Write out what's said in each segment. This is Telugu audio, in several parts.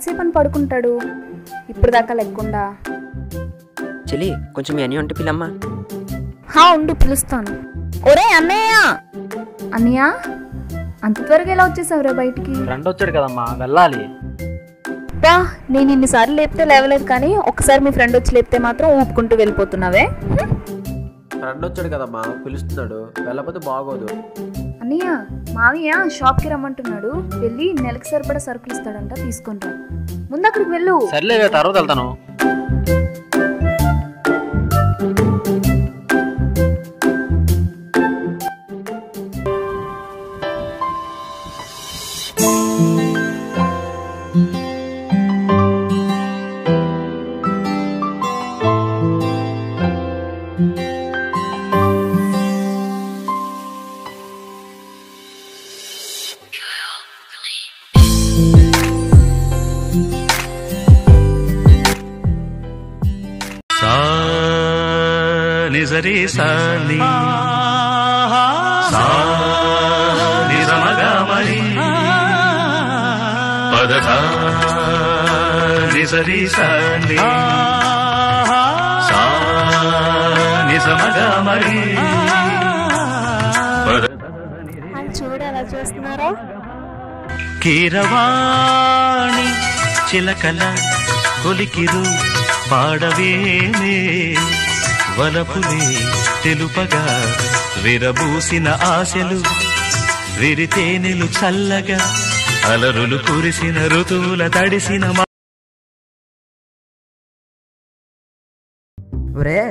ఎంతసేపు అని పడుకుంటాడు ఇప్పుడు దాకా లేకుండా? చెల్లి కొంచెం మీ అన్నయ్య ఉంటే పిల్లమ్మా. ఉండు పిలుస్తాను. ఒరే అన్నయ్య! అన్నయ్య అంత త్వరగా ఎలా వచ్చేసావురా బయటికి? ఫ్రెండ్ వచ్చాడు కదమ్మా, వెళ్ళాలి. బా, నేను ఇన్నిసార్లు లేపితే లేవలేదు కానీ ఒకసారి మీ ఫ్రెండ్ వచ్చి లేపితే మాత్రం ఊపుకుంటూ వెళ్ళిపోతున్నావే. ఫ్రెండ్ వచ్చాడు కదమ్మా, పిలుస్తున్నాడు, వెళ్ళకపోతే బాగోదు. అన్నయ్య మావయ్య షాప్కి రమ్మంటున్నాడు, వెళ్ళి నెలకు సరిపడా సరుకులు ఇస్తాడంట, తీసుకుంటా. ముందు అక్కడికి వెళ్ళు. సర్లే, తర్వాత వెళ్తాను. నిజరి సాని సా నిజమగమరి పదధ నిజరి సాని సా నిజమగమరి చూడాలా చూస్తున్నారా? కీరవాణి చిలకల కొలికిరు పాడవేనే వలపులే తెలుపగా విరబూసిన ఆశలు విరితేనెలు చల్లగా అలరులు కురిసిన ఋతువుల తడిసిన. ఒరే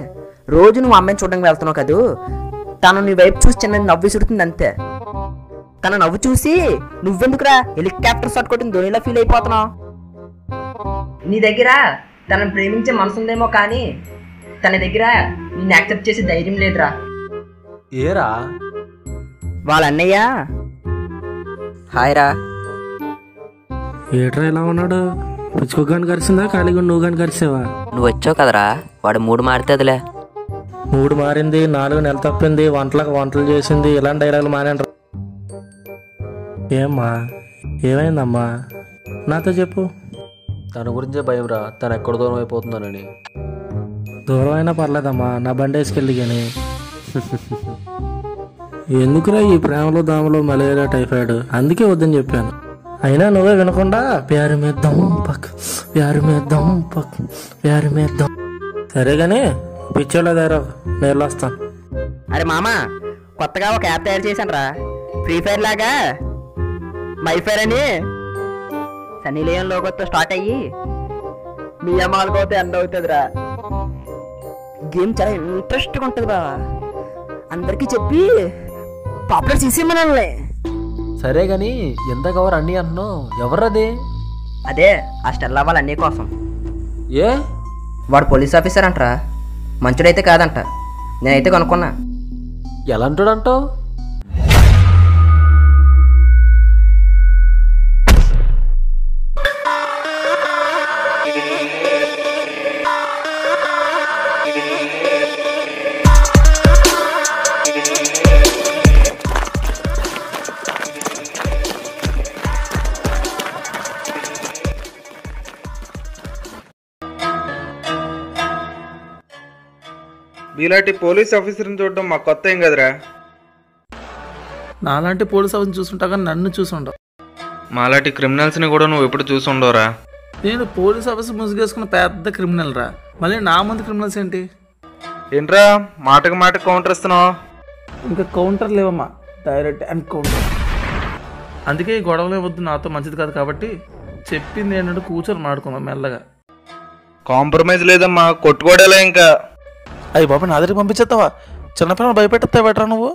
రోజు నువ్వు అమ్మాయిని చూడడానికి వెళ్తున్నావు కదూ, తను నీ వైపు చూసి చిన్న నవ్వు విసురుతుంది అంతే. తన నవ్వు చూసి నువ్వెందుకురా హెలికాప్టర్ షాట్ కొట్టిన ధోనిలా ఫీల్ అయిపోతున్నావు? నీ దగ్గర తనను ప్రేమించే మనసు ఉందేమో కానీ తన దగ్గర నిన్ను యాక్సెప్ట్ చేసే ధైర్యం లేదురా. ఏరా వాళ్ళ అన్నయ్య. హాయ్ రా. ఏట్రా ఎలా ఉన్నాడు? పుచ్చుకోగాని కరిసిందా ఖాళీగా నువ్వు కానీ కరిసావా? నువ్వు వచ్చావు కదరా, వాడు మూడు మారుతుందిలే. మూడు మారింది, 4 నెలలు తప్పింది, వంటలు చేసింది, ఇలాంటి డైలాగులు మానేంట్రా. ఏమ్మా ఏమైందమ్మా నాతో చెప్పు. తన గురించే భయం రా, తను ఎక్కడ దూరం అయిపోతుందనని. దూరం అయినా పర్లేదమ్మా, నా బండి వేసుకెళ్ళి కానీ. ఎందుకురా ఈ ప్రేమలో దామలో మలేరియా టైఫాయిడ్, అందుకే వద్దని చెప్పాను. అయినా నువ్వే వినకుండా ప్యారు మేద్దాం పక్ ప్యారు మేద్దాం పక్ ప్యారు మేద్దాం. సరే కానీ పిచ్చోళ్ళ దగ్గర నేను వస్తాను. అరే మామ, కొత్తగా ఒక యాప్ తయారు చేశాను రా, ఫ్రీ ఫైర్ లాగా మైఫైర్ అని. సన్నీ లియోన్ లోగోతో స్టార్ట్ అయ్యి మీ అమ్మాలకైతే ఎండ్ అవుతుందిరా. గేమ్ చాలా ఇంట్రెస్ట్గా ఉంటుంది బావా, అందరికీ చెప్పి పాపులర్ చేసేమనాలే. సరే గాని ఎంత కవర్ అన్నీ అంటున్నావు, ఎవర్రది? అదే ఆ స్టెల్లా వాళ్ళ అన్నీ కోసం. ఏ వాడు పోలీస్ ఆఫీసర్ అంటరా, మంచుడైతే కాదంట. నేనైతే కనుక్కున్నా. ఎలా అంటాడంటావు? మీలాంటి పోలీస్ ఆఫీసర్ని చూడడం మాకు కొత్త ఏం కదరా. నాలాంటి పోలీస్ ఆఫీసర్ చూసుంటా కానీ నన్ను చూసుండవు. మాలాంటి క్రిమినల్స్ని కూడా నువ్వు ఎప్పుడు చూసుండవురా. నేను పోలీస్ ఆఫీసర్ ముసుగేసుకున్న పెద్ద క్రిమినల్ రా, మళ్ళీ నా ముందు క్రిమినల్స్ ఏంటి? ఏంట్రా మాటకు మాట కౌంటర్ ఇస్తున్నావు? ఇంకా కౌంటర్ లేవమ్మా, డైరెక్ట్ ఎన్కౌంటర్. అందుకే ఈ గొడవలే వద్దు, నాతో మంచిది కాదు. కాబట్టి చెప్పింది ఏంటంటే కూర్చొని మాడుకుందాం మెల్లగా. కాంప్రమైజ్ లేదమ్మా, కొట్టుకోడేలా ఇంకా. అయ్యి బాబా, నా దగ్గరికి పంపించేస్తావా? చిన్నపిల్లలు భయపెట్టేస్తావు బెటరా నువ్వు?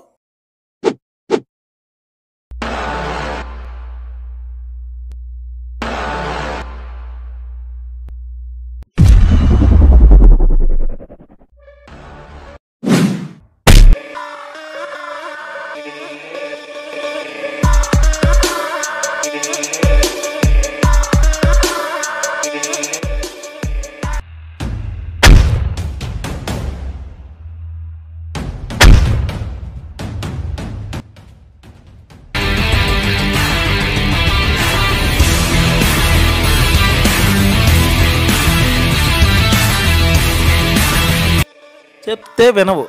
చెప్తే వినవు.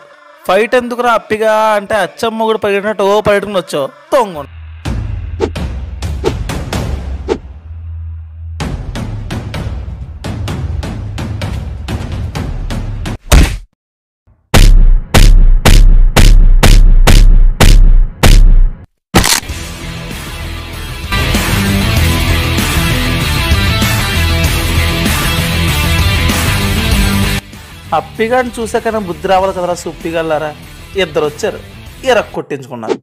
ఫైట్ ఎందుకురా అప్పిగా అంటే అచ్చమ్మ కూడా పడినట్టు ఓ పడుకుని వచ్చావు తొంగ. అప్పిగాని చూసాకైనా బుద్ధి రావాలి కదరా సుప్పిగల్లారా. ఇద్దరు వచ్చారు, ఇరక్ కొట్టించుకున్నారు.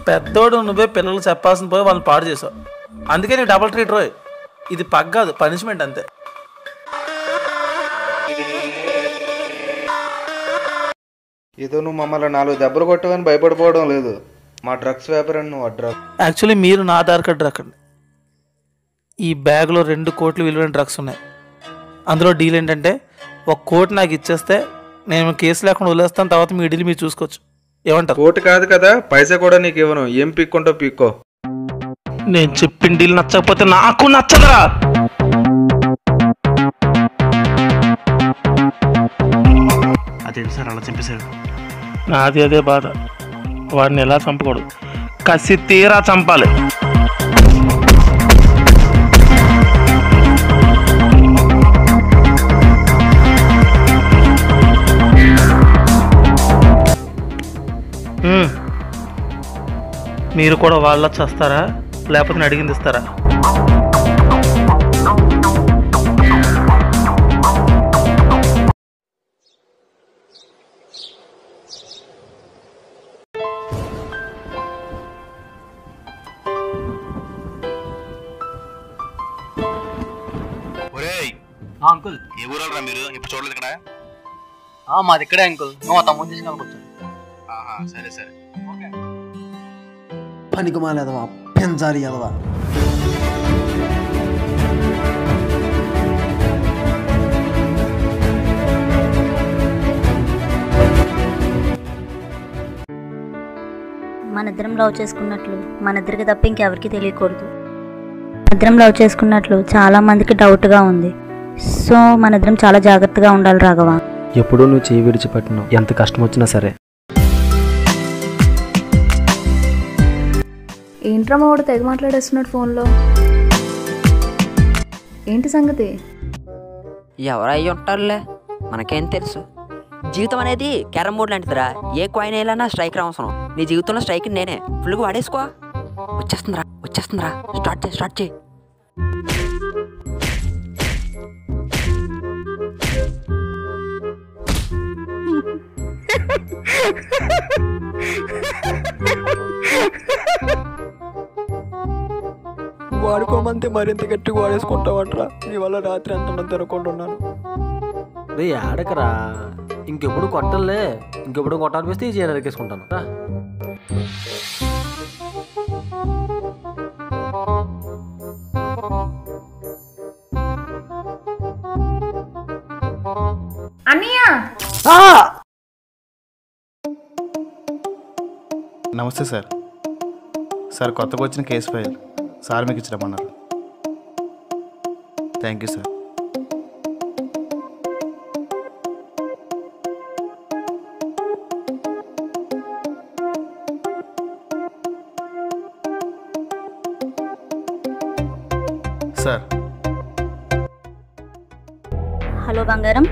పెద్దోడు నువ్వే పిల్లలు చెప్పాల్సిన పోయి వాళ్ళని పాడు చేసావు. అందుకే నీకు డబుల్ ట్రీట్ రోయ్. ఇది పగ్ కాదు, పనిష్మెంట్ అంతే. ఏదో నువ్వు మమ్మల్ని 4 దెబ్బలు కొట్టవని భయపడిపోవడం లేదు. మా డ్రగ్స్ వ్యాపారం నువ్వు డ్రగ్స్. యాక్చువల్లీ మీరు నా ఆధార్ కార్డు రాకండి. ఈ బ్యాగ్లో 2 కోట్లు విలువైన డ్రగ్స్ ఉన్నాయి. అందులో డీల్ ఏంటంటే 1 కోటి నాకు ఇచ్చేస్తే నేను కేసు లేకుండా వదిలేస్తాను. తర్వాత మీ డీల్ మీరు చూసుకోవచ్చు. ఏమంటారు? కోటి కాదు కదా, పైసా కూడా నీకు ఇవ్వను. ఏం పీక్కుంటో పీక్కో. నేను చెప్పిన డీల్ నచ్చకపోతే నాకు నచ్చదురా. అదేంటి సార్ అలా చంపేశారు? నాది అదే బాధ. వాడిని ఎలా చంపకూడదు, కసి తీరా చంపాలి. మీరు కూడా వాళ్ళ చేస్తారా లేకపోతే అడిగింది ఇస్తారా? అంకుల్ ఏ ఊరాలరా మీరు? ఇప్పుడు చూడలేదు ఇక్కడ? మాది ఇక్కడే అంకుల్. మా తమ్ముడు తీసుకెళ్ళకొచ్చాను. సరే సరే. పనికి మాలేదవా, పెంచాలి ఎదవా. మనిద్దరం లవ్ చేసుకున్నట్లు మనిద్దరికి తప్ప ఇంకెవరికి తెలియకూడదు. మనిద్దరం లవ్ చేసుకున్నట్లు చాలా మందికి డౌట్గా ఉంది. సో మనిద్దరం చాలా జాగ్రత్తగా ఉండాలి రాఘవ. ఎప్పుడూ నువ్వు చేయి విడిచిపెట్టను, ఎంత కష్టం వచ్చినా సరే. ఏంట్రా మా వాడు తెగ మాట్లాడేస్తున్నాడు ఫోన్లో. ఏంటి సంగతి? ఎవరు అయ్యి ఉంటారులే, మనకేం తెలుసు. జీవితం అనేది క్యారమ్ బోర్డు లాంటిదిరా. ఏ కాయిన్ వేయాలన్నా స్ట్రైక్ అవసరం. నీ జీవితంలో స్ట్రైక్ నేనే. ఫుల్గా వాడేసుకో. వచ్చేస్తుందిరా. స్టార్ట్ చేయి. వాడుకోమంటే మరింత గట్టిగా వాడేసుకుంటావంటరా. నీ వల్ల రాత్రి అంత తిరగకుంటున్నాను. రే ఆడకరా, ఇంకెప్పుడు కొట్టలే. ఇంకెప్పుడు కొట్టాలనిపిస్తే ఈ చీర నరికేసుకుంటాను. అన్నయ్య నమస్తే సార్. సార్ కొత్తగా వచ్చిన కేసు ఫైల్ సార్ మీకు ఇచ్చిరమ్మన్నారు. Thank you sir. Sir. Hello బంగారం,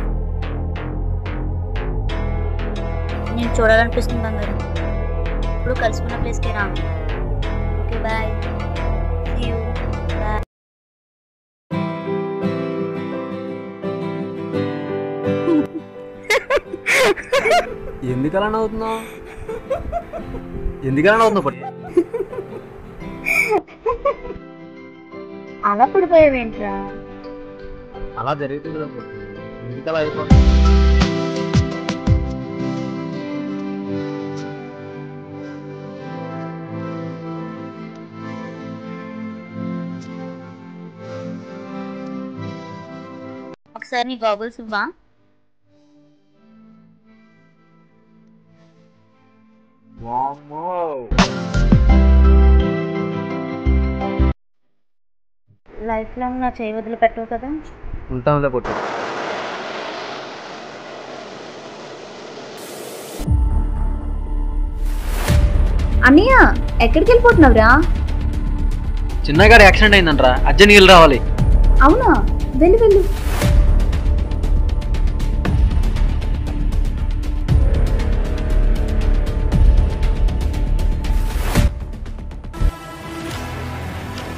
నేను చూడాలనిపిస్తుంది బంగారం. ఇప్పుడు కలుసుకున్న ప్లేస్కి రా. Okay bye. See you. Bye. ఎందుకలా నవ్వుతున్నావు? ఎందుకలా నవ్వుతున్నావు? అలా పడిపోయావేంట్రా? అలా జరుగుతుంది మిగతా అయిపోతుంది. ఒకసారి నీ గాగుల్స్ ఇవ్వా? లైఫ్ లాంగ్ నా చేయి వదిలిపెట్టవు కదా? ఉంటాంలే పొట్టు. అన్నయ్య ఎక్కడికి వెళ్ళిపోతున్నావురా? చిన్నగాడు యాక్సిడెంట్ అయిందంట్రా, అర్జెంట్ వెళ్ళి రావాలి. అవునా, వెళ్ళు వెళ్ళు.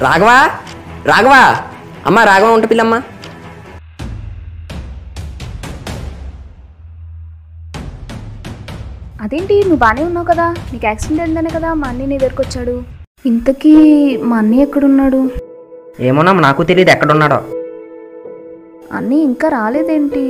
రాఘవా, రాఘవా, అమ్మ రాఘవ ఉంట పిల్లమ్మ. అదేంటి, నువ్వు బాగానే ఉన్నావు కదా? నీకు యాక్సిడెంట్ అయిందనే కదా మా అన్నయ్య నీ దగ్గరకు వచ్చాడు. ఇంతకీ మా అన్నయ్య ఎక్కడున్నాడు? ఏమోనమ్మా, నాకు తెలియదు ఎక్కడున్నాడో. అన్నయ్య ఇంకా రాలేదేంటి?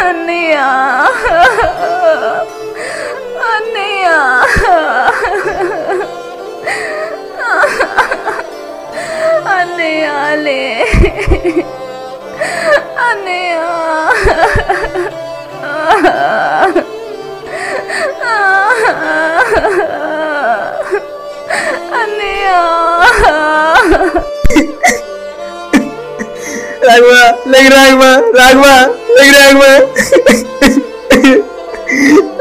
అన్నయ్య, అన్నయ్య, అన్నయ్య, లే అన్నయ్య, అన్నయ్య. రాఘవా, లేక రాఘవా, రాఘవా, లేక రాఘవా,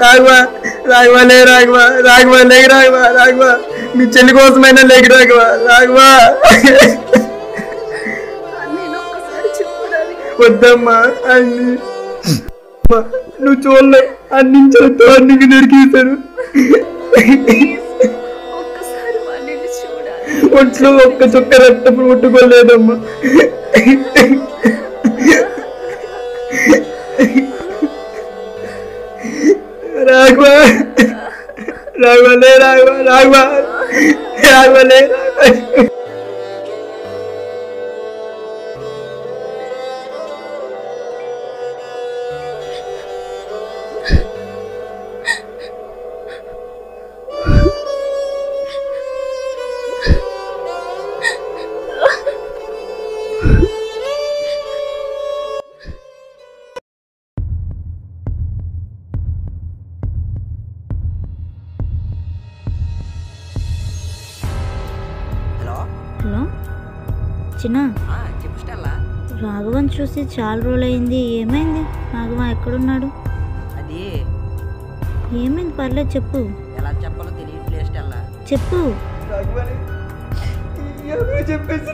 రాఘవా, రాఘవా, లే రాఘవా, రాఘవా, లేక రాఘవా, రాఘవా, మీ చెల్లి కోసమైనా లేక రాఘవా, రాఘవా. వద్దమ్మా, అన్ని నువ్వు చూడలే, అన్ని అన్నికి నరికేశారు. ఒంట్లో ఒక్క చుక్క రక్తం ముట్టుకోలేదమ్మా. రాఘవా, రాఘవలే, రాఘవ, రాఘవ, రాఘవలే, రాఘవ. హలో చిన్న, రాఘవన్ చూసి చాలా రోజులైంది. ఏమైంది? రాఘవ ఎక్కడున్నాడు? అది ఏమైంది? పర్లేదు చెప్పు. ఎలా చెప్పాలో తెలియదు, ప్లేస్ చెప్పు. చెప్పేసి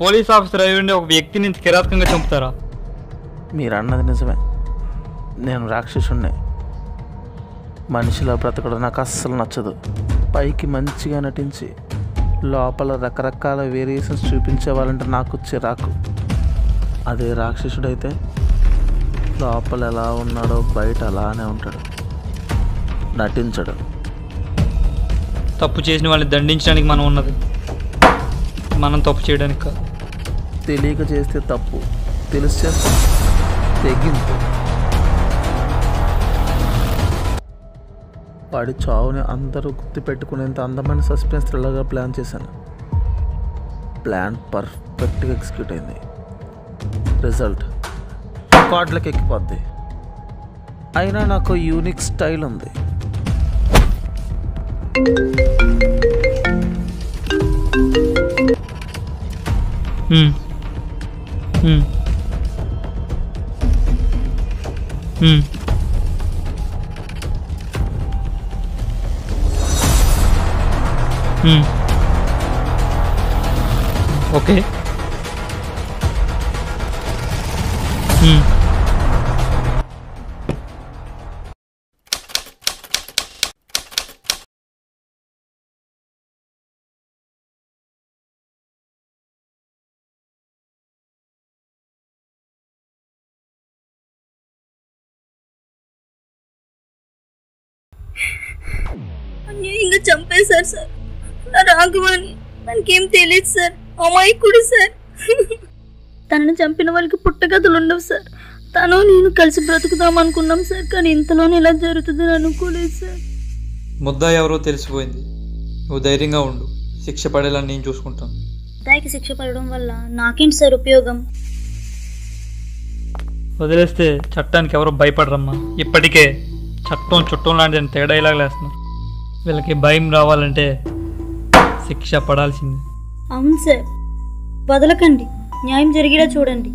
పోలీస్ ఆఫీసర్ అయి ఉండి ఒక వ్యక్తిని ఇంత కిరాతకంగా చంపుతారా? మీరు అన్నది నిజమే. నేను రాక్షసుణ్ణే. మనిషిలా బ్రతకడం నాకు అస్సలు నచ్చదు. పైకి మంచిగా నటించి లోపల రకరకాల వేరియేషన్స్ చూపించే వాళ్ళంటే నాకు చిరాకు. అదే రాక్షసుడైతే లోపల ఎలా ఉన్నాడో బయట అలానే ఉంటాడు, నటించడు. తప్పు చేసిన వాళ్ళని దండించడానికి మనం ఉన్నది, మనం తప్పు చేయడానికి కాదు. తెలియక చేస్తే తప్పు, తెలిసి చేస్తే తెగింపు. వాడి చావుని అందరూ గుర్తుపెట్టుకునేంత అందమైన సస్పెన్స్ థ్రిల్లర్గా ప్లాన్ చేశాను. ప్లాన్ పర్ఫెక్ట్గా ఎగ్జిక్యూట్ అయింది. రిజల్ట్ రికార్డులకు ఎక్కిపోద్ది. అయినా నాకు యూనిక్ స్టైల్ ఉంది. ఓకే. అన్యాయంగా చంపేశారు సార్ నా రాఘవాన్ని. మనకేం తెలియదు సార్, అమాయకుడు సార్. తనని చంపిన వాళ్ళకి పుట్టగతులు ఉండవు సార్. తను నేను కలిసి బ్రతుకుదాం అనుకున్నాం సార్, కానీ ఇంతలోనే ఇలా జరుగుతుందని అనుకోలేదు సార్. ముద్దా ఎవరో తెలిసిపోయింది. నువ్వు ధైర్యంగా ఉండు, శిక్ష పడేలా నేను చూసుకుంటాను. ముద్దాయికి శిక్ష పడడం వల్ల నాకేంటి సార్ ఉపయోగం? వదిలేస్తే చట్టానికి ఎవరో భయపడరమ్మా. ఇప్పటికే చట్టం చుట్టం లాంటిదని తేడా ఇలా లేస్తున్నారు. వీళ్ళకి భయం రావాలంటే శిక్ష పడాల్సిందే. అవును సార్, వదలకండి, న్యాయం జరిగేలా చూడండి.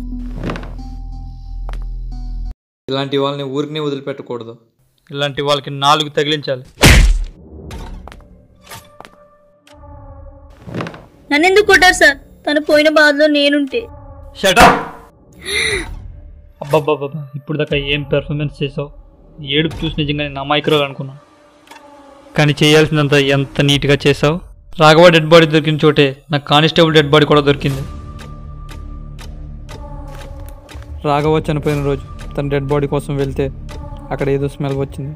ఇలాంటి వాళ్ళని ఊరికనే వదిలిపెట్టకూడదు. ఇలాంటి వాళ్ళకి 4 తగిలించాలి. నన్నెందుకు కొట్టారు సార్? తను పోయిన బాధలో నేనుంటే. షటప్. అబ్బాబ్బాబ్బా, ఇప్పుడు దాకా ఏం పెర్ఫార్మెన్స్ చేసావు. ఏడుపు చూసి నిజంగా నేను అమాయకురాలు అనుకున్నాను, కానీ చేయాల్సిందంతా ఎంత నీట్గా చేసావు. రాఘవ డెడ్ బాడీ దొరికిన చోటే నాకు కానిస్టేబుల్ డెడ్ బాడీ కూడా దొరికింది. రాఘవ చనిపోయిన రోజు తన డెడ్ బాడీ కోసం వెళ్తే అక్కడ ఏదో స్మెల్ వచ్చింది.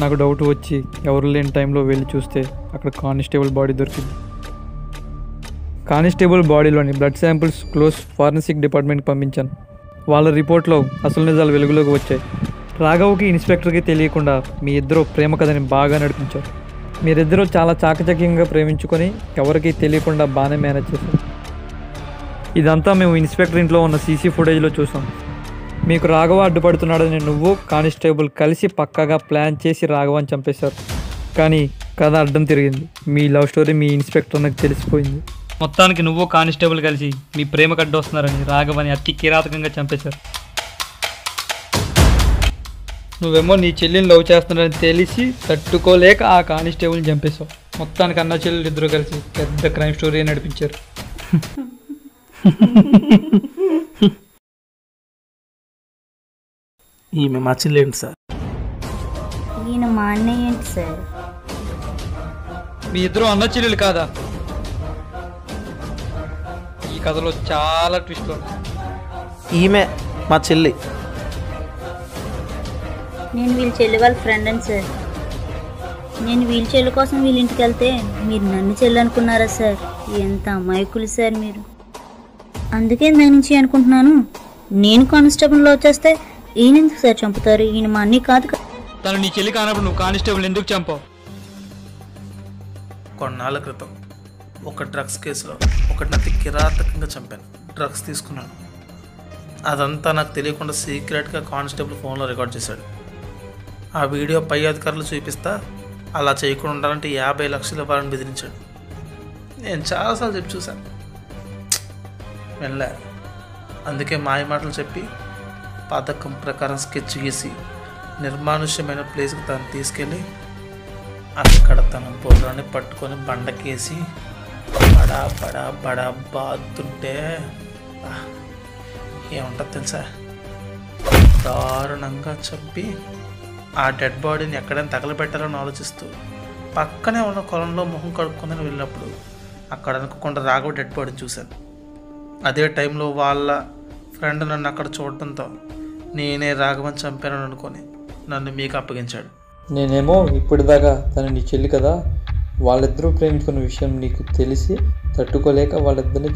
నాకు డౌట్ వచ్చి ఎవరు లేని టైంలో వెళ్ళి చూస్తే అక్కడ కానిస్టేబుల్ బాడీ దొరికింది. కానిస్టేబుల్ బాడీలోని బ్లడ్ శాంపిల్స్ క్లోజ్ ఫారెన్సిక్ డిపార్ట్మెంట్కి పంపించాను. వాళ్ళ రిపోర్ట్లో అసలు నిజాలు వెలుగులోకి వచ్చాయి. రాఘవ్కి ఇన్స్పెక్టర్కి తెలియకుండా మీ ఇద్దరు ప్రేమ కథని బాగా నడిపించారు. మీరిద్దరూ చాలా చాకచక్యంగా ప్రేమించుకొని ఎవరికీ తెలియకుండా బాగానే మేనేజ్ చేశారు. ఇదంతా మేము ఇన్స్పెక్టర్ ఇంట్లో ఉన్న సీసీ ఫుటేజ్లో చూసాం. మీకు రాఘవ అడ్డుపడుతున్నాడని నువ్వు కానిస్టేబుల్ కలిసి పక్కాగా ప్లాన్ చేసి రాఘవాన్ని చంపేశారు. కానీ కథ అడ్డం తిరిగింది. మీ లవ్ స్టోరీ మీ ఇన్స్పెక్టర్ నాకు తెలిసిపోయింది. మొత్తానికి నువ్వు కానిస్టేబుల్ కలిసి మీ ప్రేమకు అడ్డొస్తున్నారని రాఘవాన్ని అతి కిరాతకంగా చంపేశారు. నువ్వేమో నీ చెల్లిని లవ్ చేస్తున్నారని తెలిసి తట్టుకోలేక ఆ కానిస్టేబుల్ని చంపేశావు. మొత్తానికి అన్న చెల్లెలు ఇద్దరు కలిసి పెద్ద క్రైమ్ స్టోరీ నడిపించారు. ఈమె మా చెల్లేంటి సార్? ఈయన మా అన్నయ్య ఏంటి సార్? మీ ఇద్దరు అన్న చెల్లెలు కాదా? ఈ కథలో చాలా ట్విస్ట్లు ఉన్నాయి. ఈమె మా చెల్లి. నేను వీళ్ళ చెల్లి వాళ్ళ ఫ్రెండ్ అని సార్. నేను వీళ్ళ చెల్లి కోసం వీళ్ళ ఇంటికి వెళ్తే మీరు నన్ను చెల్లి అనుకున్నారా సార్? ఎంత అమాయకులు సార్ మీరు. అందుకే దాని నుంచి అనుకుంటున్నాను, నేను కానిస్టేబుల్లో వచ్చేస్తే ఈయన ఎందుకు సార్ చంపుతారు? ఈయన మా అన్నీ కాదు కదా. తను నీ చెల్లి కానప్పుడు నువ్వు కానిస్టేబుల్ ఎందుకు చంపావు? కొన్నాళ్ళ క్రితం ఒక డ్రగ్స్ కేసులో ఒకటి అతి కిరాతకంగా చంపాను. డ్రగ్స్ తీసుకున్నాను. అదంతా నాకు తెలియకుండా సీక్రెట్గా కానిస్టేబుల్ ఫోన్లో రికార్డ్ చేశాడు. ఆ వీడియో పై అధికారులు చూపిస్తా అలా చేయకుండా ఉండాలంటే 50 లక్షలు ఇవ్వాలని బెదిరించాడు. నేను చాలాసార్లు చెప్పి చూశాను, వెళ్ళా. అందుకే మాయ మాటలు చెప్పి పథకం ప్రకారం స్కెచ్ గీసి నిర్మానుష్యమైన ప్లేస్కి తను తీసుకెళ్ళి అక్కడ తన బుర్రాన్ని పట్టుకొని బండకేసి బడా బడా బడా బాతుంటే ఏముంటుంది తెలుసా, దారుణంగా చంపి ఆ డెడ్ బాడీని ఎక్కడైనా తగలబెట్టాలని ఆలోచిస్తూ పక్కనే ఉన్న కొలంలో మొహం కడుక్కుందని వెళ్ళినప్పుడు అక్కడ అనుకోకుండా రాఘవ డెడ్ బాడీని చూశాను. అదే టైంలో వాళ్ళ ఫ్రెండ్ నన్ను అక్కడ చూడటంతో నేనే రాఘవని చంపానని అనుకొని నన్ను మీకు అప్పగించాడు. నేనేమో ఇప్పటిదాకా తను నీ చెల్లి కదా, వాళ్ళిద్దరూ ప్రేమించుకున్న విషయం నీకు తెలిసి తట్టుకోలేక వాళ్ళిద్దరిని